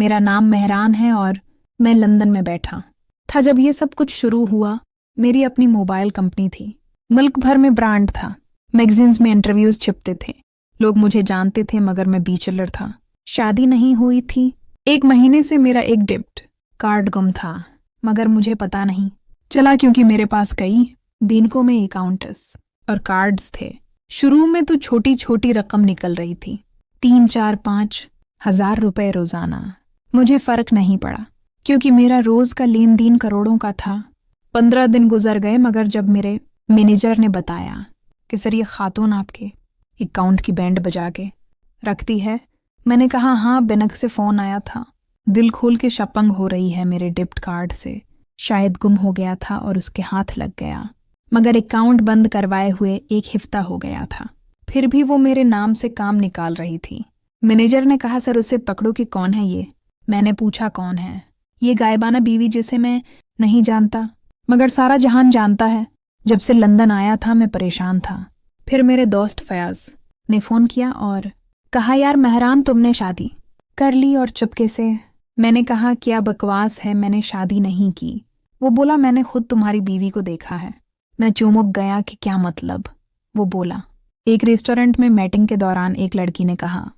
मेरा नाम मेहरान है और मैं लंदन में बैठा था। जब ये सब कुछ शुरू हुआ, मेरी अपनी मोबाइल कंपनी थी, मुल्क भर में ब्रांड था, मैगजीन्स में इंटरव्यूज छिपते थे, लोग मुझे जानते थे, मगर मैं बैचलर था, शादी नहीं हुई थी। 1 महीने से मेरा एक डेबिट कार्ड गुम था, मगर मुझे पता नहीं चला क्योंकि मेरे पास कई बैंकों में अकाउंट्स और कार्ड्स थे। शुरू में तो छोटी छोटी रकम निकल रही थी, 3, 4, 5 हज़ार रुपए रोजाना। मुझे फर्क नहीं पड़ा क्योंकि मेरा रोज का लेन देन करोड़ों का था। 15 दिन गुजर गए, मगर जब मेरे मैनेजर ने बताया कि सर ये खातून आपके अकाउंट की बैंड बजा के रखती है, मैंने कहा हाँ, बिनक से फ़ोन आया था। दिल खोल के शपंग हो रही है मेरे डेबिट कार्ड से, शायद गुम हो गया था और उसके हाथ लग गया, मगर अकाउंट बंद करवाए हुए 1 हफ्ता हो गया था, फिर भी वो मेरे नाम से काम निकाल रही थी। मैनेजर ने कहा सर उसे पकड़ो कि कौन है ये। मैंने पूछा कौन है? ये गायबाना बीवी जिसे मैं नहीं जानता, मगर सारा जहान जानता है। जब से लंदन आया था मैं परेशान था। फिर मेरे दोस्त फयाज ने फ़ोन किया और कहा यार मेहरान तुमने शादी कर ली, और चुपके से मैंने कहा क्या बकवास है, मैंने शादी नहीं की। वो बोला मैंने खुद तुम्हारी बीवी को देखा है। मैं चौंक गया कि क्या मतलब। वो बोला एक रेस्टोरेंट में मीटिंग के दौरान एक लड़की ने कहा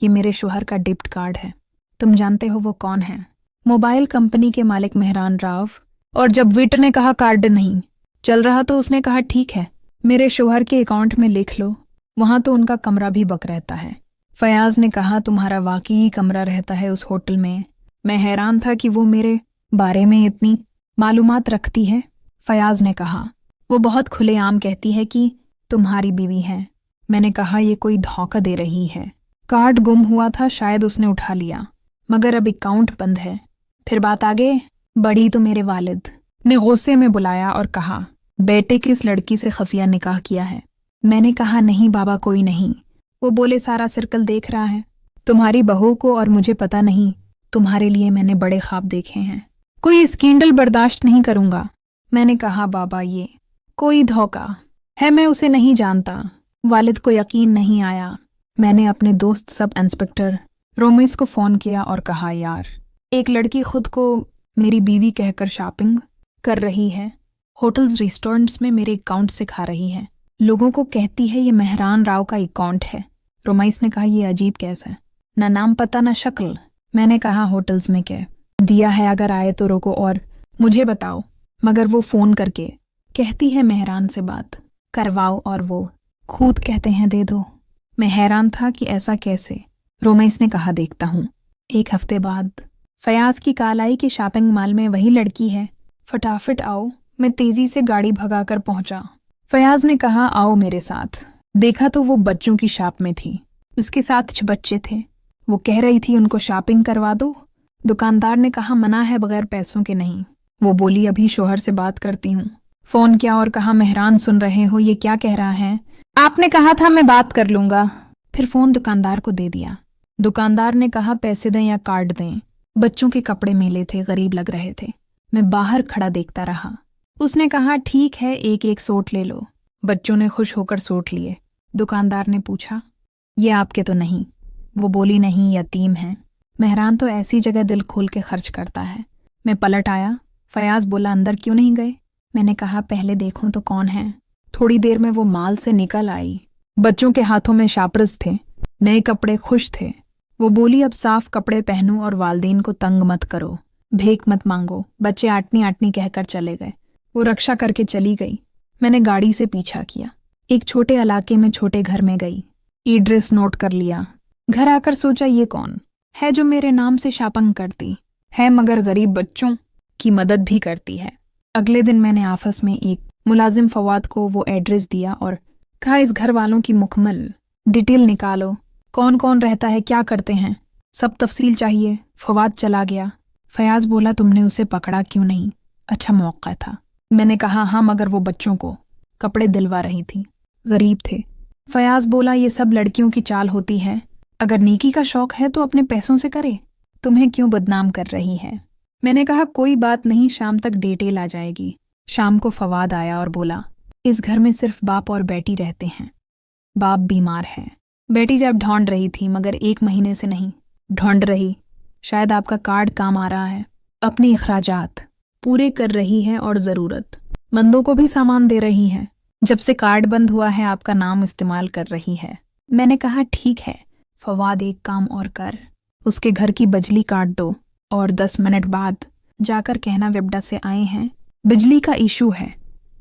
ये मेरे शोहर का डेबिट कार्ड है, तुम जानते हो वो कौन है? मोबाइल कंपनी के मालिक मेहरान राव। और जब वेटर ने कहा कार्ड नहीं चल रहा तो उसने कहा ठीक है, मेरे शोहर के अकाउंट में लिख लो, वहां तो उनका कमरा भी बुक रहता है। फयाज ने कहा तुम्हारा वाकई कमरा रहता है उस होटल में? मैं हैरान था कि वो मेरे बारे में इतनी मालूमात रखती है। फयाज ने कहा वो बहुत खुलेआम कहती है कि तुम्हारी बीवी है। मैंने कहा ये कोई धोखा दे रही है। कार्ड गुम हुआ था, शायद उसने उठा लिया, मगर अब अकाउंट बंद है। फिर बात आगे बढ़ी तो मेरे वालिद ने गुस्से में बुलाया और कहा बेटे किस लड़की से खफिया निकाह किया है? मैंने कहा नहीं बाबा कोई नहीं। वो बोले सारा सर्कल देख रहा है तुम्हारी बहू को, और मुझे पता नहीं, तुम्हारे लिए मैंने बड़े ख्वाब देखे हैं, कोई स्कैंडल बर्दाश्त नहीं करूंगा। मैंने कहा बाबा ये कोई धोखा है, मैं उसे नहीं जानता। वालिद को यकीन नहीं आया। मैंने अपने दोस्त सब इंस्पेक्टर रोमिस को फ़ोन किया और कहा यार एक लड़की खुद को मेरी बीवी कहकर शॉपिंग कर रही है, होटल्स रेस्टोरेंट्स में मेरे अकाउंट से खा रही है, लोगों को कहती है ये मेहरान राव का अकाउंट है। रोमाइस ने कहा ये अजीब कैसा है, ना नाम पता ना शक्ल। मैंने कहा होटल्स में क्या दिया है, अगर आए तो रोको और मुझे बताओ। मगर वो फ़ोन करके कहती है मेहरान से बात करवाओ और वो खुद कहते हैं दे दो। मैं हैरान था कि ऐसा कैसे। रोमाइस ने कहा देखता हूँ। 1 हफ्ते बाद फयाज की कॉल आई कि शॉपिंग मॉल में वही लड़की है, फटाफट आओ। मैं तेजी से गाड़ी भगाकर पहुंचा। फयाज ने कहा आओ मेरे साथ। देखा तो वो बच्चों की शॉप में थी, उसके साथ 6 बच्चे थे। वो कह रही थी उनको शॉपिंग करवा दो। दुकानदार ने कहा मना है, बगैर पैसों के नहीं। वो बोली अभी शोहर से बात करती हूँ। फ़ोन किया और कहा मेहरान सुन रहे हो ये क्या कह रहा है? आपने कहा था मैं बात कर लूंगा। फिर फ़ोन दुकानदार को दे दिया। दुकानदार ने कहा पैसे दें या कार्ड दें। बच्चों के कपड़े मेले थे, गरीब लग रहे थे। मैं बाहर खड़ा देखता रहा। उसने कहा ठीक है, एक एक सूट ले लो। बच्चों ने खुश होकर सूट लिए। दुकानदार ने पूछा ये आपके तो नहीं? वो बोली नहीं, यतीम है। मेहरान तो ऐसी जगह दिल खोल के खर्च करता है। मैं पलट आया। फयाज बोला अंदर क्यों नहीं गए? मैंने कहा पहले देखूं तो कौन है। थोड़ी देर में वो माल से निकल आई। बच्चों के हाथों में शापरस थे, नए कपड़े, खुश थे। वो बोली अब साफ कपड़े पहनूं और वालदेन को तंग मत करो, भीख मत मांगो। बच्चे आटनी आटनी कहकर चले गए। वो रक्षा करके चली गई। मैंने गाड़ी से पीछा किया। एक छोटे इलाके में छोटे घर में गई। एड्रेस नोट कर लिया। घर आकर सोचा ये कौन है जो मेरे नाम से शॉपिंग करती है, मगर गरीब बच्चों की मदद भी करती है। अगले दिन मैंने ऑफिस में एक मुलाजिम फवाद को वो एड्रेस दिया और कहा इस घर वालों की मुकम्मल डिटेल निकालो, कौन कौन रहता है, क्या करते हैं, सब तफसील चाहिए। फवाद चला गया। फयाज बोला तुमने उसे पकड़ा क्यों नहीं? अच्छा मौका था। मैंने कहा हाँ, मगर वो बच्चों को कपड़े दिलवा रही थी, गरीब थे। फयाज बोला ये सब लड़कियों की चाल होती है, अगर नेकी का शौक है तो अपने पैसों से करे, तुम्हें क्यों बदनाम कर रही है? मैंने कहा कोई बात नहीं, शाम तक डिटेल आ जाएगी। शाम को फवाद आया और बोला इस घर में सिर्फ बाप और बेटी रहते हैं, बाप बीमार है। बेटी जब ढूंढ रही थी, मगर 1 महीने से नहीं ढूंढ रही, शायद आपका कार्ड काम आ रहा है। अपने अखराजात पूरे कर रही है और ज़रूरतमंदों को भी सामान दे रही है। जब से कार्ड बंद हुआ है आपका नाम इस्तेमाल कर रही है। मैंने कहा ठीक है फवाद, एक काम और कर, उसके घर की बिजली काट दो और 10 मिनट बाद जाकर कहना वेबडा से आए हैं, बिजली का इशू है,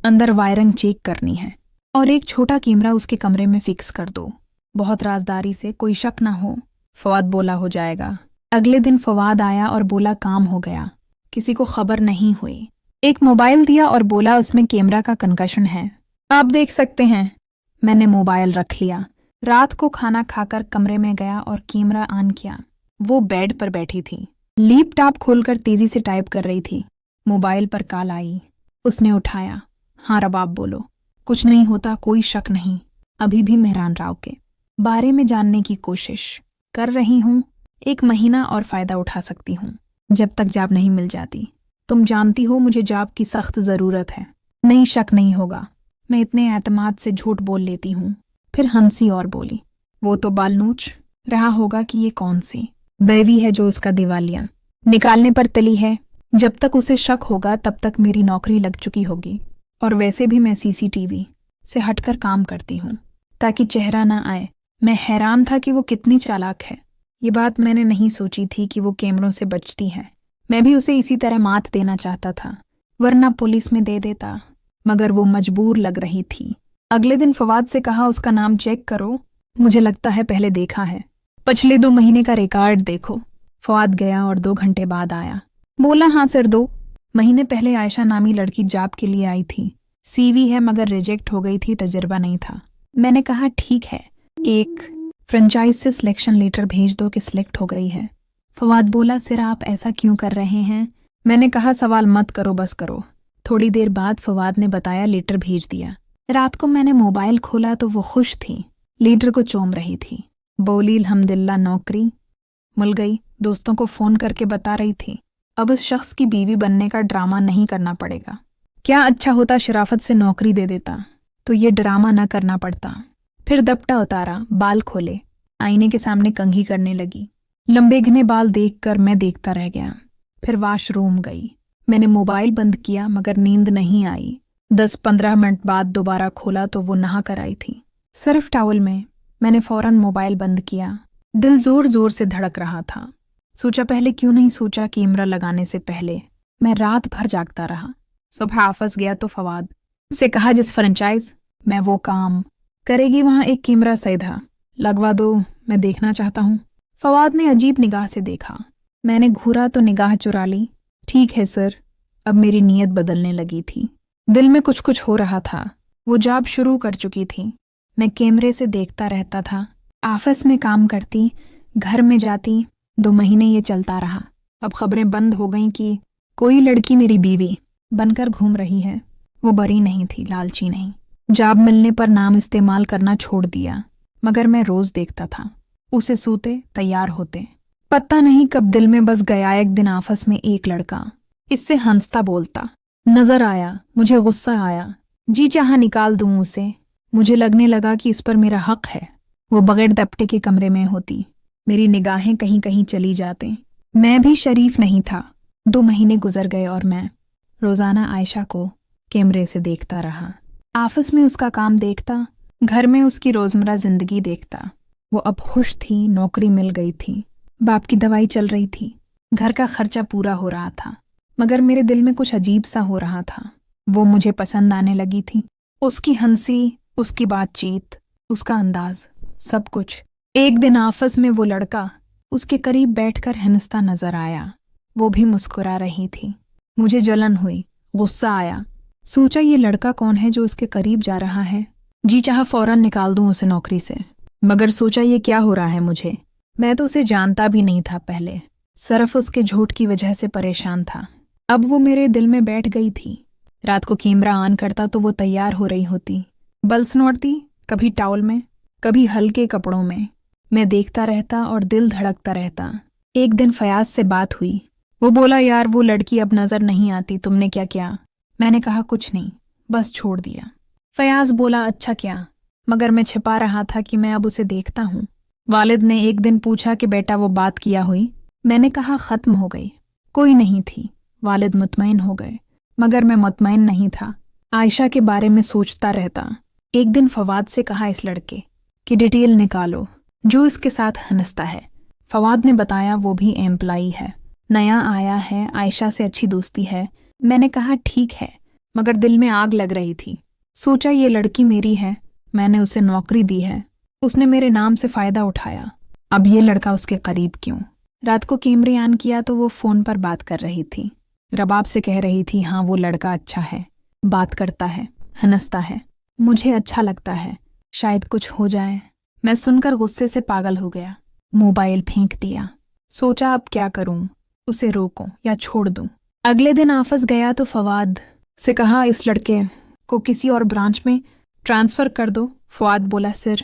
अंदर वायरिंग चेक करनी है और एक छोटा कैमरा उसके कमरे में फिक्स कर दो। बहुत राजदारी से, कोई शक ना हो। फवाद बोला हो जाएगा। अगले दिन फवाद आया और बोला काम हो गया, किसी को खबर नहीं हुई। एक मोबाइल दिया और बोला उसमें कैमरा का कंकशन है, आप देख सकते हैं। मैंने मोबाइल रख लिया। रात को खाना खाकर कमरे में गया और कैमरा ऑन किया। वो बेड पर बैठी थी, लैपटॉप खोलकर तेजी से टाइप कर रही थी। मोबाइल पर कॉल आई, उसने उठाया। हाँ रबाब बोलो। कुछ नहीं होता, कोई शक नहीं। अभी भी मेहरान राव के बारे में जानने की कोशिश कर रही हूँ। 1 महीना और फायदा उठा सकती हूँ जब तक जॉब नहीं मिल जाती। तुम जानती हो मुझे जॉब की सख्त ज़रूरत है। नहीं, शक नहीं होगा। मैं इतने एतमाद से झूठ बोल लेती हूँ। फिर हंसी और बोली, वो तो बाल नोच रहा होगा कि ये कौन सी बेवी है जो उसका दिवालिया निकालने पर तली है। जब तक उसे शक होगा तब तक मेरी नौकरी लग चुकी होगी। और वैसे भी मैं सीसीटीवी से हटकर काम करती हूँ ताकि चेहरा ना आए। मैं हैरान था कि वो कितनी चालाक है। ये बात मैंने नहीं सोची थी कि वो कैमरों से बचती है। मैं भी उसे इसी तरह मात देना चाहता था, वरना पुलिस में दे देता, मगर वो मजबूर लग रही थी। अगले दिन फवाद से कहा उसका नाम चेक करो, मुझे लगता है पहले देखा है। पिछले 2 महीने का रिकॉर्ड देखो। फवाद गया और 2 घंटे बाद आया। बोला हाँ सर, 2 महीने पहले आयशा नामी लड़की जॉब के लिए आई थी। सीवी है मगर रिजेक्ट हो गई थी, तजुर्बा नहीं था। मैंने कहा ठीक है, एक फ्रेंचाइज से सिलेक्शन लेटर भेज दो कि सिलेक्ट हो गई है। फवाद बोला सर आप ऐसा क्यों कर रहे हैं? मैंने कहा सवाल मत करो, बस करो। थोड़ी देर बाद फवाद ने बताया लेटर भेज दिया। रात को मैंने मोबाइल खोला तो वो खुश थी, लेटर को चूम रही थी। बोली अल्हम्दुलिल्लाह नौकरी मिल गई। दोस्तों को फ़ोन करके बता रही थी अब उस शख्स की बीवी बनने का ड्रामा नहीं करना पड़ेगा। क्या अच्छा होता शराफत से नौकरी दे देता तो ये ड्रामा न करना पड़ता। फिर दपटा उतारा, बाल खोले, आईने के सामने कंघी करने लगी। लंबे घने बाल देखकर मैं देखता रह गया। फिर वॉशरूम गई। मैंने मोबाइल बंद किया मगर नींद नहीं आई। 10-15 मिनट बाद दोबारा खोला तो वो नहा कर आई थी, सर्फ टॉवल में। मैंने फौरन मोबाइल बंद किया। दिल जोर जोर से धड़क रहा था। सोचा पहले क्यों नहीं सोचा कैमरा लगाने से पहले। मैं रात भर जागता रहा। सुबह ऑफिस गया तो फवाद से कहा जिस फ्रेंचाइज मैं वो काम करेगी वहां एक कैमरा सीधा लगवा दो, मैं देखना चाहता हूँ। फवाद ने अजीब निगाह से देखा। मैंने घूरा तो निगाह चुरा ली। ठीक है सर। अब मेरी नीयत बदलने लगी थी। दिल में कुछ कुछ हो रहा था। वो जॉब शुरू कर चुकी थी। मैं कैमरे से देखता रहता था। ऑफिस में काम करती, घर में जाती। 2 महीने ये चलता रहा। अब खबरें बंद हो गईं कि कोई लड़की मेरी बीवी बनकर घूम रही है। वो बरी नहीं थी, लालची नहीं। जॉब मिलने पर नाम इस्तेमाल करना छोड़ दिया, मगर मैं रोज देखता था उसे सूते तैयार होते। पता नहीं कब दिल में बस गया। एक दिन ऑफिस में एक लड़का इससे हंसता बोलता नजर आया। मुझे गुस्सा आया, जी चाहा निकाल दूं उसे। मुझे लगने लगा कि इस पर मेरा हक है। वो बगैर दपटे के कमरे में होती। मेरी निगाहें कहीं कहीं चली जाते। मैं भी शरीफ नहीं था। 2 महीने गुजर गए और मैं रोजाना आयशा को कैमरे से देखता रहा। ऑफिस में उसका काम देखता, घर में उसकी रोजमर्रा जिंदगी देखता। वो अब खुश थी, नौकरी मिल गई थी, बाप की दवाई चल रही थी, घर का खर्चा पूरा हो रहा था। मगर मेरे दिल में कुछ अजीब सा हो रहा था। वो मुझे पसंद आने लगी थी। उसकी हंसी, उसकी बातचीत, उसका अंदाज, सब कुछ। एक दिन ऑफिस में वो लड़का उसके करीब बैठकर हंसता नजर आया। वो भी मुस्कुरा रही थी। मुझे जलन हुई, गुस्सा आया। सोचा ये लड़का कौन है जो उसके करीब जा रहा है। जी चाहा फौरन निकाल दूं उसे नौकरी से, मगर सोचा ये क्या हो रहा है मुझे। मैं तो उसे जानता भी नहीं था पहले, सिर्फ उसके झूठ की वजह से परेशान था। अब वो मेरे दिल में बैठ गई थी। रात को कैमरा ऑन करता तो वो तैयार हो रही होती, बल सनोड़ती, कभी टॉवल में, कभी हल्के कपड़ों में। मैं देखता रहता और दिल धड़कता रहता। एक दिन फयाज से बात हुई। वो बोला यार वो लड़की अब नजर नहीं आती, तुमने क्या किया? मैंने कहा कुछ नहीं, बस छोड़ दिया। फयाज बोला अच्छा क्या, मगर मैं छिपा रहा था कि मैं अब उसे देखता हूँ। वालिद ने एक दिन पूछा कि बेटा वो बात किया हुई। मैंने कहा खत्म हो गई, कोई नहीं थी। वालिद मुतमईन हो गए, मगर मैं मुतमईन नहीं था। आयशा के बारे में सोचता रहता। एक दिन फवाद से कहा इस लड़के की डिटेल निकालो जो इसके साथ हंसता है। फवाद ने बताया वो भी एम्प्लॉई है, नया आया है, आयशा से अच्छी दोस्ती है। मैंने कहा ठीक है, मगर दिल में आग लग रही थी। सोचा ये लड़की मेरी है, मैंने उसे नौकरी दी है, उसने मेरे नाम से फ़ायदा उठाया, अब ये लड़का उसके करीब क्यों। रात को कैमरे ऑन किया तो वो फ़ोन पर बात कर रही थी। रबाब से कह रही थी हाँ वो लड़का अच्छा है, बात करता है, हंसता है, मुझे अच्छा लगता है, शायद कुछ हो जाए। मैं सुनकर गुस्से से पागल हो गया, मोबाइल फेंक दिया। सोचा अब क्या करूं, उसे रोकूं या छोड़ दूं। अगले दिन ऑफिस गया तो फवाद से कहा इस लड़के को किसी और ब्रांच में ट्रांसफ़र कर दो। फवाद बोला सर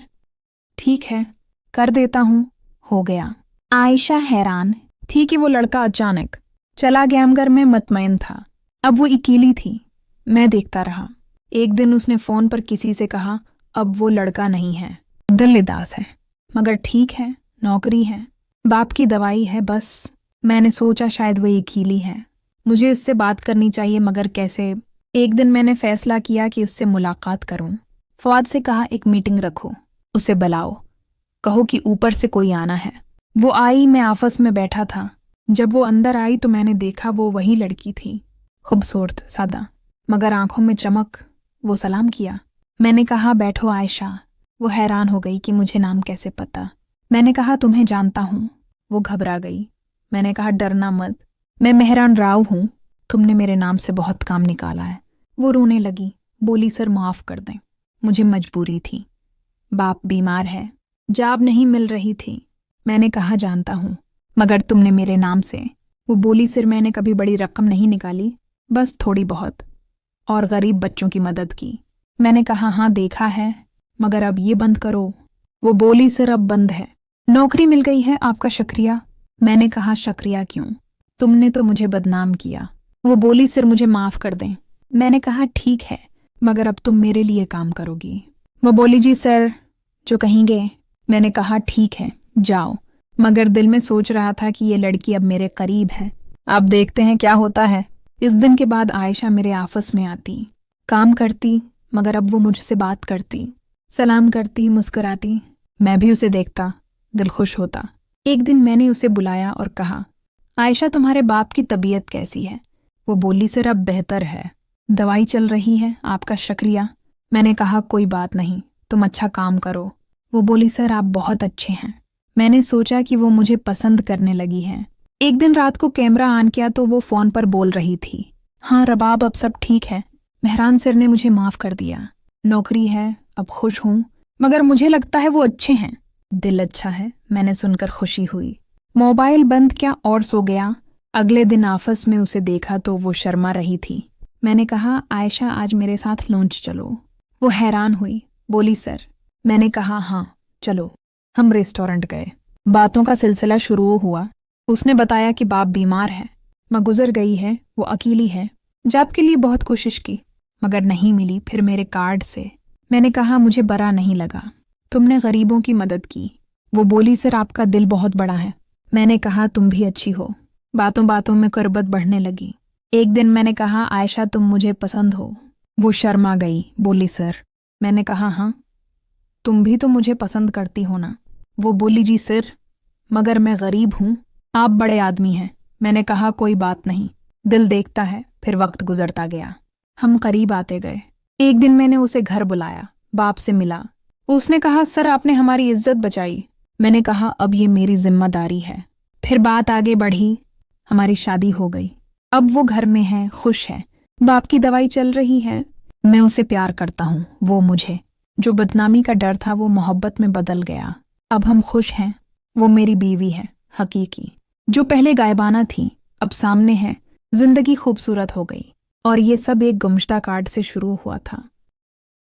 ठीक है कर देता हूं। हो गया। आयशा हैरान थी कि वो लड़का अचानक चला गया, मगर मैं मुतमईन था। अब वो अकेली थी, मैं देखता रहा। एक दिन उसने फ़ोन पर किसी से कहा अब वो लड़का नहीं है, दिल उदास है, मगर ठीक है, नौकरी है, बाप की दवाई है बस। मैंने सोचा शायद वो अकेली है, मुझे उससे बात करनी चाहिए, मगर कैसे। एक दिन मैंने फैसला किया कि उससे मुलाकात करूं। फवाद से कहा एक मीटिंग रखो, उसे बुलाओ, कहो कि ऊपर से कोई आना है। वो आई, मैं ऑफिस में बैठा था। जब वो अंदर आई तो मैंने देखा वो वही लड़की थी, खूबसूरत, सादा, मगर आंखों में चमक। वो सलाम किया। मैंने कहा बैठो आयशा। वो हैरान हो गई कि मुझे नाम कैसे पता। मैंने कहा तुम्हें जानता हूँ। वो घबरा गई। मैंने कहा डरना मत, मैं मेहरान राव हूँ, तुमने मेरे नाम से बहुत काम निकाला है। वो रोने लगी, बोली सर माफ़ कर दें, मुझे मजबूरी थी, बाप बीमार है, जॉब नहीं मिल रही थी। मैंने कहा जानता हूँ, मगर तुमने मेरे नाम से। वो बोली सर मैंने कभी बड़ी रकम नहीं निकाली, बस थोड़ी बहुत, और गरीब बच्चों की मदद की। मैंने कहा हाँ देखा है, मगर अब ये बंद करो। वो बोली सर अब बंद है, नौकरी मिल गई है, आपका शुक्रिया। मैंने कहा शुक्रिया क्यों, तुमने तो मुझे बदनाम किया। वो बोली सर मुझे माफ़ कर दें। मैंने कहा ठीक है, मगर अब तुम मेरे लिए काम करोगी। वो बोली जी सर जो कहेंगे। मैंने कहा ठीक है जाओ, मगर दिल में सोच रहा था कि ये लड़की अब मेरे करीब है, अब देखते हैं क्या होता है। इस दिन के बाद आयशा मेरे ऑफिस में आती, काम करती, मगर अब वो मुझसे बात करती, सलाम करती, मुस्कुराती। मैं भी उसे देखता, दिल खुश होता। एक दिन मैंने उसे बुलाया और कहा आयशा तुम्हारे बाप की तबीयत कैसी है। वो बोली सर अब बेहतर है, दवाई चल रही है, आपका शुक्रिया। मैंने कहा कोई बात नहीं, तुम अच्छा काम करो। वो बोली सर आप बहुत अच्छे हैं। मैंने सोचा कि वो मुझे पसंद करने लगी है। एक दिन रात को कैमरा ऑन किया तो वो फ़ोन पर बोल रही थी हाँ रबाब अब सब ठीक है, मेहरान सर ने मुझे माफ़ कर दिया, नौकरी है, अब खुश हूँ, मगर मुझे लगता है वो अच्छे हैं। दिल अच्छा है, मैंने सुनकर खुशी हुई। मोबाइल बंद किया और सो गया। अगले दिन ऑफिस में उसे देखा तो वो शर्मा रही थी। मैंने कहा आयशा आज मेरे साथ लंच चलो। वो हैरान हुई, बोली सर। मैंने कहा हाँ चलो। हम रेस्टोरेंट गए, बातों का सिलसिला शुरू हुआ। उसने बताया कि बाप बीमार है, माँ गुजर गई है, वो अकेली है, जॉब के लिए बहुत कोशिश की, मगर नहीं मिली, फिर मेरे कार्ड से। मैंने कहा मुझे बुरा नहीं लगा, तुमने गरीबों की मदद की। वो बोली सर आपका दिल बहुत बड़ा है। मैंने कहा तुम भी अच्छी हो। बातों बातों में कुर्बत बढ़ने लगी। एक दिन मैंने कहा आयशा तुम मुझे पसंद हो। वो शर्मा गई, बोली सर। मैंने कहा हाँ तुम भी तो मुझे पसंद करती हो ना। वो बोली जी सर, मगर मैं गरीब हूँ, आप बड़े आदमी हैं। मैंने कहा कोई बात नहीं, दिल देखता है। फिर वक्त गुजरता गया, हम करीब आते गए। एक दिन मैंने उसे घर बुलाया, बाप से मिला। उसने कहा सर आपने हमारी इज्जत बचाई। मैंने कहा अब ये मेरी जिम्मेदारी है। फिर बात आगे बढ़ी, हमारी शादी हो गई। अब वो घर में है, खुश है, बाप की दवाई चल रही है। मैं उसे प्यार करता हूँ, वो मुझे। जो बदनामी का डर था वो मोहब्बत में बदल गया। अब हम खुश हैं। वो मेरी बीवी है, हकीकी। जो पहले गायबाना थी अब सामने है। जिंदगी खूबसूरत हो गई। और ये सब एक गुमशुदा कार्ड से शुरू हुआ था।